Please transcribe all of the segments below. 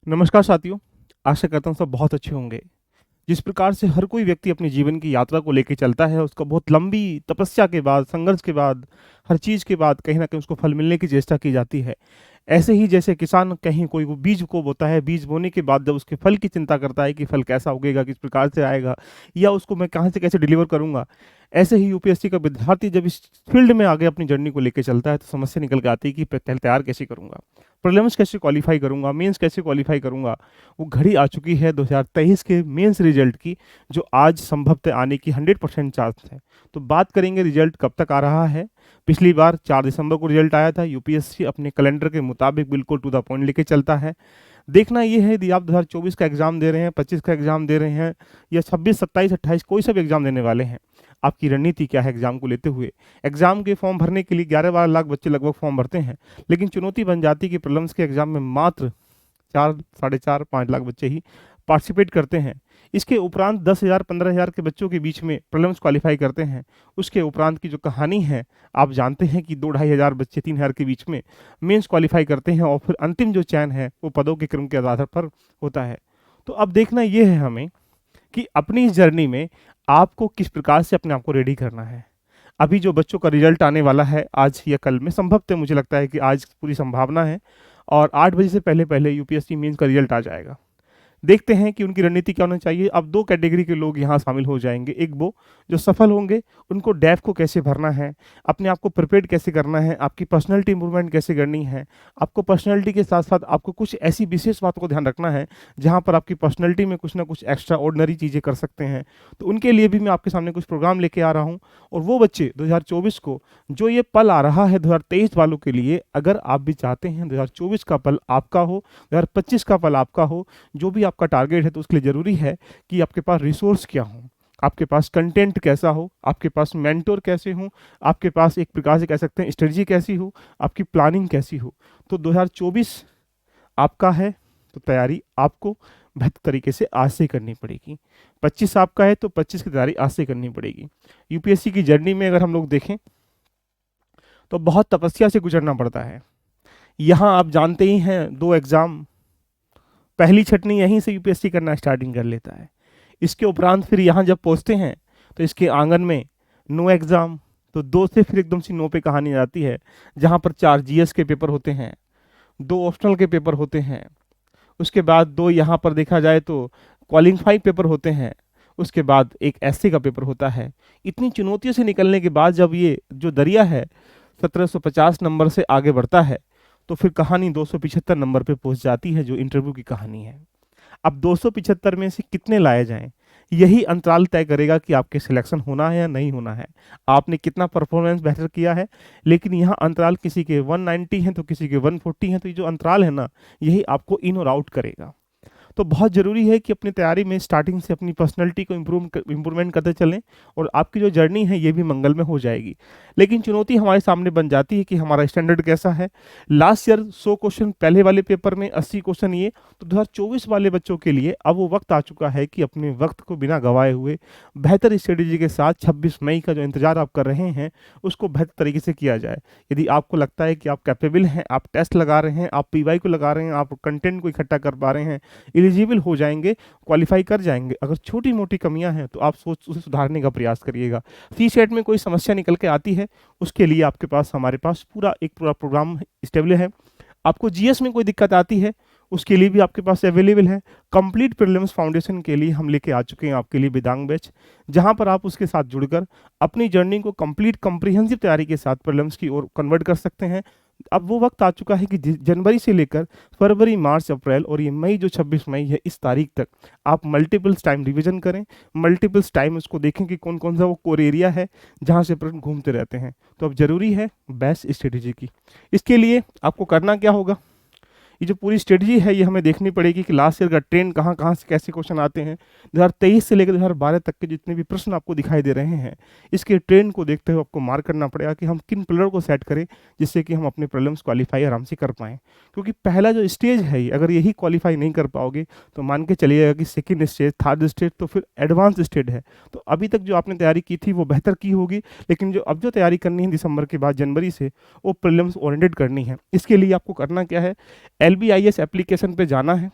नमस्कार साथियों। आशा करता हूँ सब बहुत अच्छे होंगे। जिस प्रकार से हर कोई व्यक्ति अपनी जीवन की यात्रा को लेके चलता है, उसका बहुत लंबी तपस्या के बाद, संघर्ष के बाद, हर चीज़ के बाद कहीं न कहीं उसको फल मिलने की चेष्टा की जाती है। ऐसे ही जैसे किसान कहीं कोई वो बीज को बोता है, बीज बोने के बाद जब उसके फल की चिंता करता है कि फल कैसा उगेगा, किस प्रकार से आएगा या उसको मैं कहाँ से कैसे डिलीवर करूँगा। ऐसे ही यूपीएससी का विद्यार्थी जब इस फील्ड में आगे अपनी जर्नी को लेके चलता है, तो समस्या निकल के आती है कि पहले तैयार कैसे करूँगा? प्रीलिम्स कैसे क्वालीफाई करूँगा? मेंस कैसे क्वालीफाई करूँगा? वो घड़ी आ चुकी है 2023 के मेंस रिजल्ट की, जो आज संभवतः आने की 100% चांस है। तो बात करेंगे रिजल्ट कब तक आ रहा है। पिछली बार 4 दिसंबर को रिजल्ट आया था। यूपीएससी अपने कैलेंडर के मुताबिक बिल्कुल टू द पॉइंट लेके चलता है। देखना ये है यदि आप 2024 का एग्ज़ाम दे रहे हैं, 25 का एग्ज़ाम दे रहे हैं या 26, 27, 28 कोई सा भी एग्ज़ाम देने वाले हैं, आपकी रणनीति क्या है एग्ज़ाम को लेते हुए। एग्ज़ाम के फॉर्म भरने के लिए 11-12 लाख बच्चे लगभग फॉर्म भरते हैं, लेकिन चुनौती बन जाती है कि प्रीलिम्स के एग्ज़ाम में मात्र 4, साढ़े 4, 5 लाख बच्चे ही पार्टिसिपेट करते हैं। इसके उपरांत 10,000, 15,000 के बच्चों के बीच में प्रीलिम्स क्वालीफाई करते हैं। उसके उपरांत की जो कहानी है, आप जानते हैं कि 2 ढाई हज़ार बच्चे 3,000 के बीच में मेंस क्वालीफाई करते हैं और फिर अंतिम जो चयन है, वो पदों के क्रम के आधार पर होता है। तो अब देखना ये है हमें कि अपनी इस जर्नी में आपको किस प्रकार से अपने आप को रेडी करना है। अभी जो बच्चों का रिजल्ट आने वाला है आज या कल में, संभवतः मुझे लगता है कि आज पूरी संभावना है और 8 बजे से पहले-पहले यूपीएससी मेंस का रिजल्ट आ जाएगा। देखते हैं कि उनकी रणनीति क्या होना चाहिए। अब 2 कैटेगरी के लोग यहाँ शामिल हो जाएँगे। एक वो जो सफल होंगे, उनको डेफ को कैसे भरना है, अपने आप को प्रिपेयर्ड कैसे करना है, आपकी पर्सनैलिटी इम्प्रूवमेंट कैसे करनी है। आपको पर्सनैलिटी के साथ-साथ आपको कुछ ऐसी विशेष बातों को ध्यान रखना है, जहाँ पर आपकी पर्सनैलिटी में कुछ न कुछ एक्स्ट्रा ऑर्डिनरी चीज़ें कर सकते हैं। तो उनके लिए भी मैं आपके सामने कुछ प्रोग्राम लेके आ रहा हूँ और वो बच्चे 2024 को जो ये पल आ रहा है 2023 वालों के लिए, अगर आप भी चाहते हैं 2024 का पल आपका हो, 2025 का पल आपका हो, जो भी आपका टारगेट है, तो उसके लिए ज़रूरी है कि आपके पास रिसोर्स क्या हो, आपके पास कंटेंट कैसा हो, आपके पास मेंटोर कैसे हों, आपके पास एक प्रकार से कह सकते हैं स्ट्रेटजी कैसी हो, आपकी प्लानिंग कैसी हो। तो 2024 आपका है, तो तैयारी आपको बेहतर तरीके से आज से करनी पड़ेगी। 25 आपका है, तो 25 की तैयारी आज से करनी पड़ेगी। यूपीएससी की जर्नी में अगर हम लोग देखें, तो बहुत तपस्या से गुजरना पड़ता है। यहाँ आप जानते ही हैं 2 एग्ज़ाम, पहली छँटनी यहीं से यूपीएससी करना स्टार्टिंग कर लेता है। इसके उपरांत फिर यहाँ जब पहुँचते हैं, तो इसके आंगन में नो एग्ज़ाम, तो 2 से फिर एकदम से नो पे कहानी आती है, जहाँ पर 4 जीएस के पेपर होते हैं, 2 ऑप्शनल के पेपर होते हैं, उसके बाद 2 यहाँ पर देखा जाए तो क्वालिफाइंग पेपर होते हैं, उसके बाद एक एसए का पेपर होता है। इतनी चुनौतियों से निकलने के बाद जब ये जो दरिया है 1750 नंबर से आगे बढ़ता है, तो फिर कहानी 275 नंबर पे पहुँच जाती है, जो इंटरव्यू की कहानी है। अब 275 में से कितने लाए जाएँ, यही अंतराल तय करेगा कि आपके सिलेक्शन होना है या नहीं होना है। आपने कितना परफॉर्मेंस बेहतर किया है, लेकिन यहाँ अंतराल किसी के 190 हैं, तो किसी के 140 हैं, तो ये जो अंतराल है ना, यही आपको इन और आउट करेगा। तो बहुत ज़रूरी है कि अपनी तैयारी में स्टार्टिंग से अपनी पर्सनैलिटी को इम्प्रूवमेंट करते चलें और आपकी जो जर्नी है ये भी मंगल में हो जाएगी। लेकिन चुनौती हमारे सामने बन जाती है कि हमारा स्टैंडर्ड कैसा है। लास्ट ईयर 100 क्वेश्चन पहले वाले पेपर में, 80 क्वेश्चन ये, तो 2024 वाले बच्चों के लिए अब वो वक्त आ चुका है कि अपने वक्त को बिना गंवाए हुए बेहतर स्ट्रेटेजी के साथ 26 मई का जो इंतजार आप कर रहे हैं, उसको बेहतर तरीके से किया जाए। यदि आपको लगता है कि आप कैपेबल हैं, आप टेस्ट लगा रहे हैं, आप पीवाई को लगा रहे हैं, आप कंटेंट को इकट्ठा कर पा रहे हैं, एलिजिबल हो जाएंगे, क्वालिफाई कर जाएंगे। अगर छोटी मोटी कमियां हैं तो आप सोच उसे सुधारने का प्रयास करिएगा। सी सेट में कोई समस्या निकल के आती है, उसके लिए आपके पास, हमारे पास पूरा प्रोग्राम स्टेबल है। आपको जीएस में कोई दिक्कत आती है, उसके लिए भी आपके पास अवेलेबल है। कंप्लीट प्रीलिम्स फाउंडेशन के लिए हम लेके आ चुके हैं आपके लिए वेदांग बैच, जहां पर आप उसके साथ जुड़कर अपनी जर्नी को कंप्लीट कॉम्प्रिहेंसिव तैयारी के साथ प्रीलिम्स की ओर कन्वर्ट कर सकते हैं। अब वो वक्त आ चुका है कि जनवरी से लेकर फरवरी, मार्च, अप्रैल और ये मई जो 26 मई है, इस तारीख तक आप मल्टीपल्स टाइम रिवीजन करें, मल्टीपल्स टाइम उसको देखें कि कौन कौन सा वो कोर एरिया है जहाँ से प्रश्न घूमते रहते हैं। तो अब ज़रूरी है बेस्ट स्ट्रेटेजी की। इसके लिए आपको करना क्या होगा, ये जो पूरी स्ट्रेटजी है ये हमें देखनी पड़ेगी कि लास्ट ईयर का ट्रेंड कहाँ कहाँ से कैसे क्वेश्चन आते हैं। 2023 से लेकर 2012 तक के जितने भी प्रश्न आपको दिखाई दे रहे हैं, इसके ट्रेंड को देखते हुए आपको मार्क करना पड़ेगा कि हम किन पिलर को सेट करें, जिससे कि हम अपने प्रीलिम्स क्वालिफाई आराम से कर पाएँ। क्योंकि पहला जो स्टेज है ये, अगर यही क्वालिफाई नहीं कर पाओगे तो मान के चलिएगा कि सेकेंड स्टेज, थर्ड स्टेज, तो फिर एडवांस स्टेज है। तो अभी तक जो आपने तैयारी की थी वो बेहतर की होगी, लेकिन जो अब जो तैयारी करनी है दिसंबर के बाद, जनवरी से, वो प्रीलिम्स ओरिएंटेड करनी है। इसके लिए आपको करना क्या है, LBIS एप्लीकेशन पे जाना है,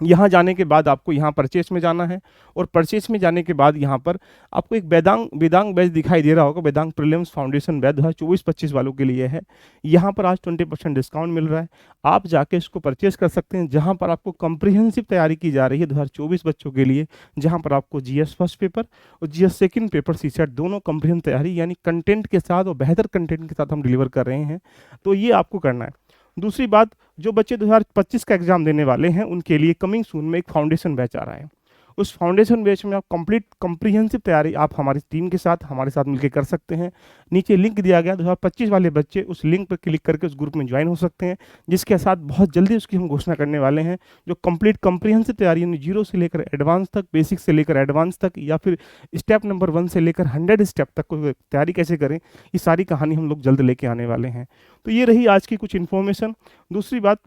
यहाँ जाने के बाद आपको यहाँ परचेस में जाना है, और परचेस में जाने के बाद यहाँ पर आपको एक वेदांग वेदांग बैच दिखाई दे रहा होगा, वेदांग प्रीलिम्स फाउंडेशन बैच 2024-25 वालों के लिए है। यहाँ पर आज 20% डिस्काउंट मिल रहा है, आप जाके इसको परचेस कर सकते हैं, जहाँ पर आपको कॉम्प्रिहेंसिव तैयारी की जा रही है 2024 बच्चों के लिए, जहाँ पर आपको जीएस फर्स्ट पेपर और जीएस सेकेंड पेपर सीसेट दोनों कॉम्प्रिहेंसिव तैयारी यानी कंटेंट के साथ और बेहतर कंटेंट के साथ हम डिलीवर कर रहे हैं। तो ये आपको करना है। दूसरी बात, जो बच्चे 2025 का एग्जाम देने वाले हैं उनके लिए कमिंग सून में एक फाउंडेशन बैच आ रहा है। उस फाउंडेशन बैच में आप कंप्लीट कॉम्प्रिहेंसिव तैयारी आप हमारी टीम के साथ हमारे साथ मिलकर कर सकते हैं। नीचे लिंक दिया गया, 2025 वाले बच्चे उस लिंक पर क्लिक करके उस ग्रुप में ज्वाइन हो सकते हैं, जिसके साथ बहुत जल्दी उसकी हम घोषणा करने वाले हैं। जो कंप्लीट कॉम्प्रिहेंसिव तैयारी यानी 0 से लेकर एडवांस तक, बेसिक से लेकर एडवांस तक, या फिर स्टेप नंबर 1 से लेकर 100 स्टेप तक को तैयारी कैसे करें, ये सारी कहानी हम लोग जल्द लेके आने वाले हैं। तो ये रही आज की कुछ इन्फॉर्मेशन। दूसरी बात,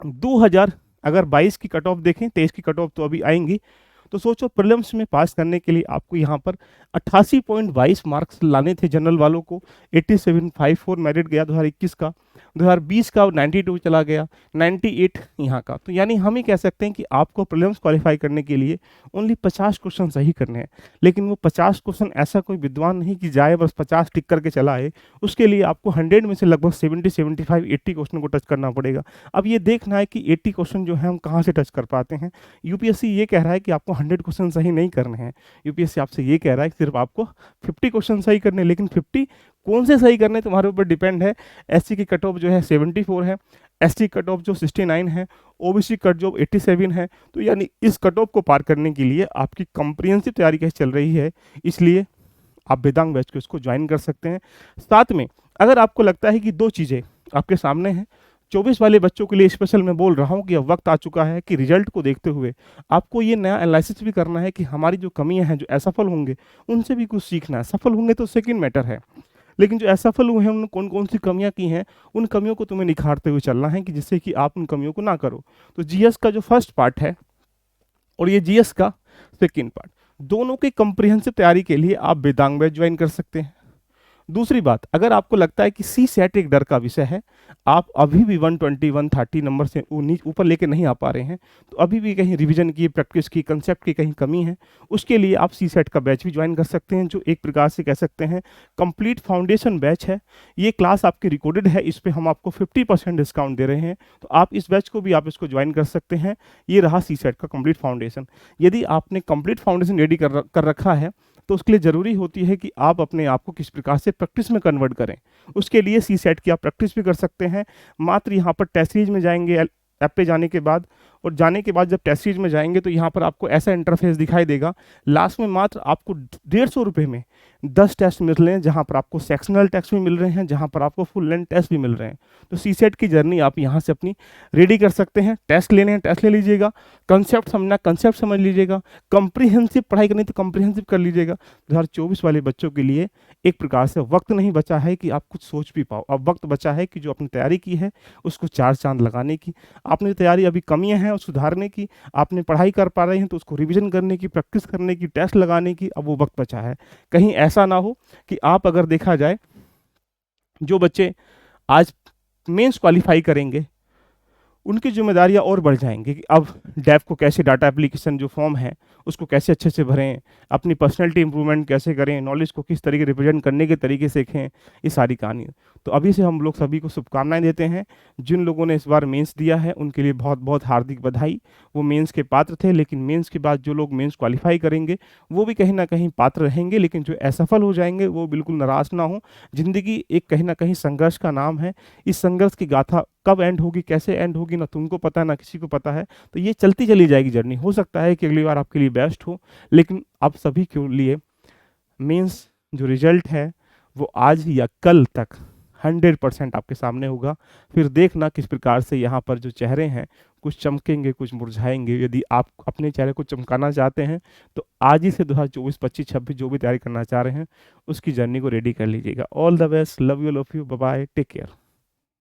2022 की कट ऑफ देखें, 23 की कट ऑफ तो अभी आएंगी, तो सोचो प्रीलिम्स में पास करने के लिए आपको यहाँ पर 88.22 मार्क्स लाने थे जनरल वालों को, 8754 मेरिट गया 2021 का, 2020 का 92 चला गया, 98 यहाँ का। तो यानी हम ही कह सकते हैं कि आपको प्रीलिम्स क्वालिफाई करने के लिए ओनली 50 क्वेश्चन सही करने हैं, लेकिन वो 50 क्वेश्चन ऐसा कोई विद्वान नहीं कि जाए बस 50 टिक करके चला आए, उसके लिए आपको 100 में से लगभग 70, 75, 80 क्वेश्चन को टच करना पड़ेगा। अब ये देखना है कि 80 क्वेश्चन जो है हम कहाँ से टच कर पाते हैं। यूपीएससी ये कह रहा है कि आपको 100 क्वेश्चन सही नहीं करने हैं, यूपीएससी आपसे ये कह रहा है कि सिर्फ आपको 50 क्वेश्चन सही करने, लेकिन 50 कौन से सही करने तुम्हारे ऊपर डिपेंड है। एससी की कट ऑफ जो है 74 है, एसटी कट ऑफ जो 69 है, ओबीसी कट जो 87 है। तो यानी इस कट ऑफ को पार करने के लिए आपकी कॉम्प्रिहेंसिव तैयारी कैसे चल रही है, इसलिए आप वेदांग बैच को इसको ज्वाइन कर सकते हैं। साथ में अगर आपको लगता है कि दो चीज़ें आपके सामने हैं, 24 वाले बच्चों के लिए स्पेशल मैं बोल रहा हूँ कि अब वक्त आ चुका है कि रिजल्ट को देखते हुए आपको ये नया एनालिसिस भी करना है कि हमारी जो कमियां हैं, जो असफल होंगे उनसे भी कुछ सीखना है। सफल होंगे तो सेकंड मैटर है, लेकिन जो असफल हुए हैं उन्होंने कौन कौन सी कमियां की हैं, उन कमियों को तुम्हें निखारते हुए चलना है कि जिससे कि आप उन कमियों को ना करो। तो जीएस का जो फर्स्ट पार्ट है और ये जीएस का सेकेंड पार्ट, दोनों की कॉम्प्रिहेंसिव तैयारी के लिए आप वेदांग बैच ज्वाइन कर सकते हैं। दूसरी बात, अगर आपको लगता है कि सी सेट एक डर का विषय है, आप अभी भी 120 130 नंबर से ऊपर लेके नहीं आ पा रहे हैं, तो अभी भी कहीं रिवीजन की, प्रैक्टिस की, कंसेप्ट की कहीं कमी है, उसके लिए आप सी सेट का बैच भी ज्वाइन कर सकते हैं, जो एक प्रकार से कह सकते हैं कंप्लीट फाउंडेशन बैच है। ये क्लास आपकी रिकॉर्डेड है, इस पर हम आपको 50% डिस्काउंट दे रहे हैं, तो आप इस बैच को भी आप इसको ज्वाइन कर सकते हैं। ये रहा सी सेट का कंप्लीट फाउंडेशन। यदि आपने कंप्लीट फाउंडेशन रेडी कर रखा है, तो उसके लिए ज़रूरी होती है कि आप अपने आप को किस प्रकार से प्रैक्टिस में कन्वर्ट करें। उसके लिए सी सेट की आप प्रैक्टिस भी कर सकते हैं। मात्र यहाँ पर टेस्ट सीरीज में जाएंगे ऐप पे जाने के बाद, और जाने के बाद जब टेस्ट सीरीज में जाएंगे तो यहाँ पर आपको ऐसा इंटरफेस दिखाई देगा। लास्ट में मात्र आपको 150 रुपये में 10 टेस्ट मिल रहे हैं, जहाँ पर आपको सेक्शनल टेस्ट भी मिल रहे हैं, जहाँ पर आपको फुल लेंथ टेस्ट भी मिल रहे हैं। तो सी सेट की जर्नी आप यहाँ से अपनी रेडी कर सकते हैं। टेस्ट लेने हैं, टेस्ट ले लीजिएगा, कंसेप्ट समझना, कंसेप्ट समझ लीजिएगा, कॉम्प्रिहेंसिव पढ़ाई करनी तो कॉम्प्रिहेंसिव कर लीजिएगा। 2024 वाले बच्चों के लिए एक प्रकार से वक्त नहीं बचा है कि आप कुछ सोच भी पाओ, अब वक्त बचा है कि जो आपने तैयारी की है उसको 4 चांद लगाने की। आपने तैयारी अभी कमियां हैं सुधारने की, आपने पढ़ाई कर पा रहे हैं तो उसको रिवीजन करने की, प्रैक्टिस करने की, टेस्ट लगाने की, अब वो वक्त बचा है। कहीं ऐसा ना हो कि आप, अगर देखा जाए, जो बच्चे आज मेंस क्वालिफाई करेंगे उनकी जिम्मेदारियां और बढ़ जाएंगी कि अब डेव को कैसे डाटा एप्लीकेशन जो फॉर्म है उसको कैसे अच्छे से भरें, अपनी पर्सनैलिटी इंप्रूवमेंट कैसे करें, नॉलेज को किस तरीके रिप्रेजेंट करने के तरीके सीखें, ये सारी कहानी। तो अभी से हम लोग सभी को शुभकामनाएं देते हैं। जिन लोगों ने इस बार मेंस दिया है उनके लिए बहुत बहुत हार्दिक बधाई। वो मेंस के पात्र थे, लेकिन मेंस के बाद जो लोग मेंस क्वालिफाई करेंगे वो भी कहीं ना कहीं पात्र रहेंगे, लेकिन जो असफल हो जाएंगे वो बिल्कुल नाराज ना हो। जिंदगी एक कहीं ना कहीं संघर्ष का नाम है। इस संघर्ष की गाथा कब एंड होगी, कैसे एंड होगी, ना तुमको पता है ना किसी को पता है। तो ये चलती चली जाएगी जर्नी। हो सकता है कि अगली बार आपके लिए बेस्ट हो, लेकिन आप सभी के लिए मेंस जो रिजल्ट है वो आज या कल तक 100% आपके सामने होगा। फिर देखना किस प्रकार से यहाँ पर जो चेहरे हैं कुछ चमकेंगे, कुछ मुरझाएंगे। यदि आप अपने चेहरे को चमकाना चाहते हैं तो आज ही से 2024, 25, 26 जो भी तैयारी करना चाह रहे हैं उसकी जर्नी को रेडी कर लीजिएगा। All the best, love you, bye bye, take care.